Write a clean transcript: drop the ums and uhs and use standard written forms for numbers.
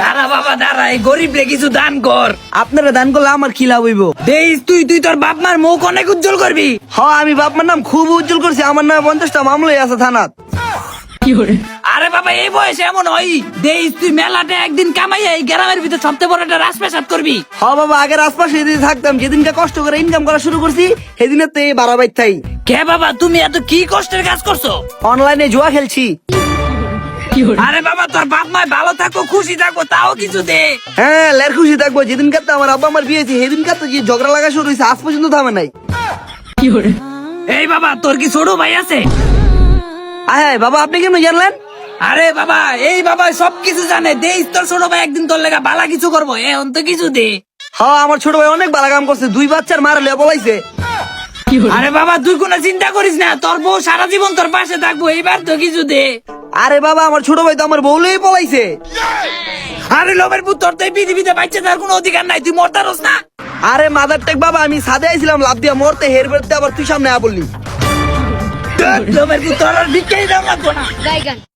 দাঁড়া বাবা দাঁড়া, এই গরিব রে কিছু দান কর। আপনারা দান করলে আমার কি লাভ হইব? দেইস তুই তোর বাপ মার মুখ অনেক উজ্জ্বল করবি। আমি বাপমার নাম খুব উজ্জ্বল করছি, আমার নামে 50টা মামলাই আছে থানাত। আরে বাবা এই বয়সে এমন হয়, দেইস তুই মেলাটা একদিন কামাইয়া এই গ্রামের ভিতর সবচেয়ে বড় একটা রাজপ্রাসাদ করবি। বাবা আগের আশপাশে যদি থাকতাম, যেদিনকে কষ্ট করে ইনকাম করা শুরু করছি সেদিনের তো এই বাড়াবাই থাই। কে বাবা তুমি এত কি কষ্টের কাজ করছো? অনলাইনে জুয়া খেলছি। আরে বাবা তোর বাপ মা ভালো থাকো খুশি থাকো, তাও কিছু দে। হ্যাঁ লের খুশি থাকবো। যেদিন কাতে আমার আব্বা আমার বিয়েছি সেদিন কাতে যে ঝগড়া লাগা শুরু হয়েছে আজ পর্যন্ত থামে নাই। এই বাবা তোর কি ছোট ভাই আছে? হ্যাঁ বাবা, আপনি কেমন জানলেন? আরে বাবা এই বাবা সবকিছু জানে। দেইস তোর ছোট ভাই একদিন তোর লেগা বালা কিছু করবো, এখন তো কিছু দে। আমার ছোট ভাই অনেক ভালো কাম করছে, 2 বাচ্চার মারলে বলাইছে। আরে বাবা তুই কোনো চিন্তা করিস না, তোর বউ সারা জীবন তোর পাশে থাকবো, এবার তো কিছু দে। আরে বাবা আমার ছোট ভাই তো আমার বউলেই পলাইছে। আরে লোভের পুত, তোর তো এই পৃথিবীতে বাচ্চা তার কোনো অধিকার নাই, তুই মরতারস না। আরে মাদার টেক বাবা, আমি সাদে আইছিলাম লাভ দিয়া মরতে, হের বেরতে আবার তুই সামনে বললি। লোভের পুত, তোর আর ভিক্ষাই দাম লাগবো না।